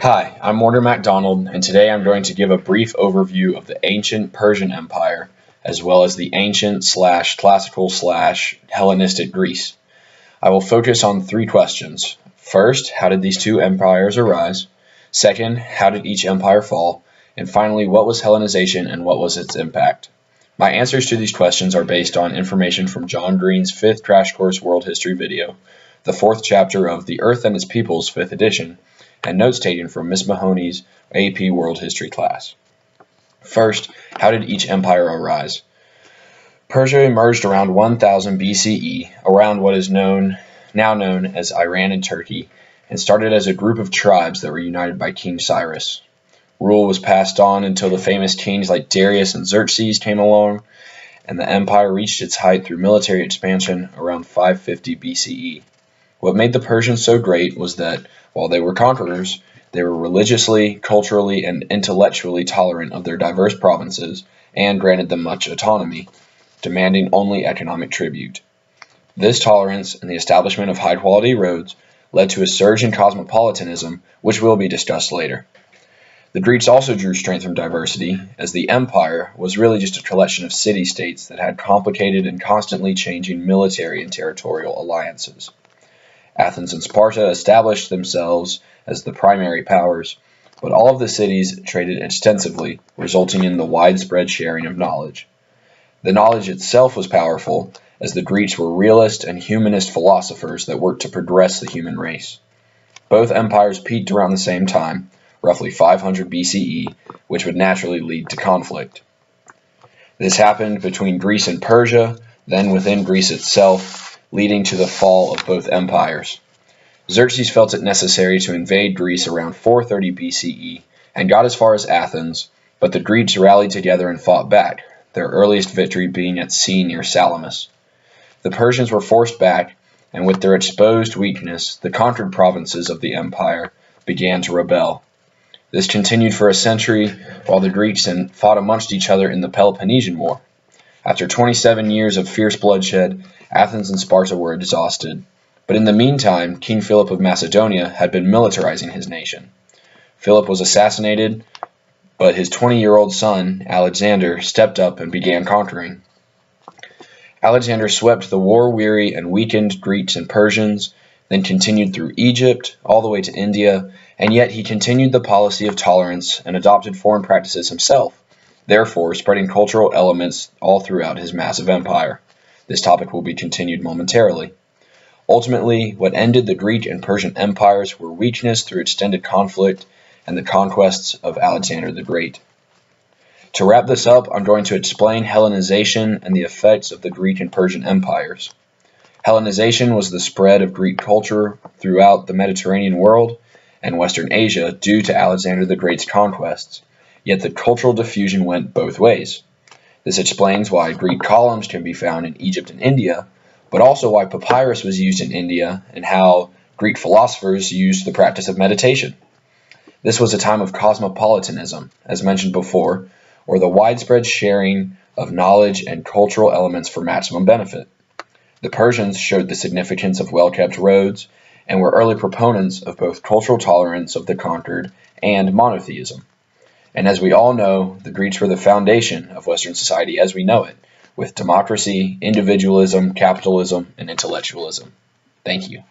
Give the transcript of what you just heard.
Hi, I'm Warder MacDonald, and today I'm going to give a brief overview of the ancient Persian Empire, as well as the ancient/classical/Hellenistic Greece. I will focus on three questions. First, how did these two empires arise? Second, how did each empire fall? And finally, what was Hellenization and what was its impact? My answers to these questions are based on information from John Green's 5th Crash Course World History video, the 4th chapter of The Earth and Its Peoples 5th edition, and notes taken from Miss Mahoney's AP World History class. First, how did each empire arise? Persia emerged around 1000 BCE, around what is now known as Iran and Turkey, and started as a group of tribes that were united by King Cyrus. Rule was passed on until the famous kings like Darius and Xerxes came along, and the empire reached its height through military expansion around 550 BCE. What made the Persians so great was that, while they were conquerors, they were religiously, culturally, and intellectually tolerant of their diverse provinces and granted them much autonomy, demanding only economic tribute. This tolerance and the establishment of high-quality roads led to a surge in cosmopolitanism, which will be discussed later. The Greeks also drew strength from diversity, as the empire was really just a collection of city-states that had complicated and constantly changing military and territorial alliances. Athens and Sparta established themselves as the primary powers, but all of the cities traded extensively, resulting in the widespread sharing of knowledge. The knowledge itself was powerful, as the Greeks were realist and humanist philosophers that worked to progress the human race. Both empires peaked around the same time, roughly 500 BCE, which would naturally lead to conflict. This happened between Greece and Persia, then within Greece itself, leading to the fall of both empires. Xerxes felt it necessary to invade Greece around 430 BCE and got as far as Athens, but the Greeks rallied together and fought back, their earliest victory being at sea near Salamis. The Persians were forced back, and with their exposed weakness, the conquered provinces of the empire began to rebel. This continued for a century, while the Greeks fought amongst each other in the Peloponnesian War. After 27 years of fierce bloodshed, Athens and Sparta were exhausted, but in the meantime, King Philip of Macedonia had been militarizing his nation. Philip was assassinated, but his 20-year-old son, Alexander, stepped up and began conquering. Alexander swept the war-weary and weakened Greeks and Persians, then continued through Egypt, all the way to India, and yet he continued the policy of tolerance and adopted foreign practices himself, therefore spreading cultural elements all throughout his massive empire. This topic will be continued momentarily. Ultimately, what ended the Greek and Persian empires were weakness through extended conflict and the conquests of Alexander the Great. To wrap this up, I'm going to explain Hellenization and the effects of the Greek and Persian empires. Hellenization was the spread of Greek culture throughout the Mediterranean world and Western Asia due to Alexander the Great's conquests, yet the cultural diffusion went both ways. This explains why Greek columns can be found in Egypt and India, but also why papyrus was used in India and how Greek philosophers used the practice of meditation. This was a time of cosmopolitanism, as mentioned before, or the widespread sharing of knowledge and cultural elements for maximum benefit. The Persians showed the significance of well-kept roads and were early proponents of both cultural tolerance of the conquered and monotheism. And as we all know, the Greeks were the foundation of Western society as we know it, with democracy, individualism, capitalism, and intellectualism. Thank you.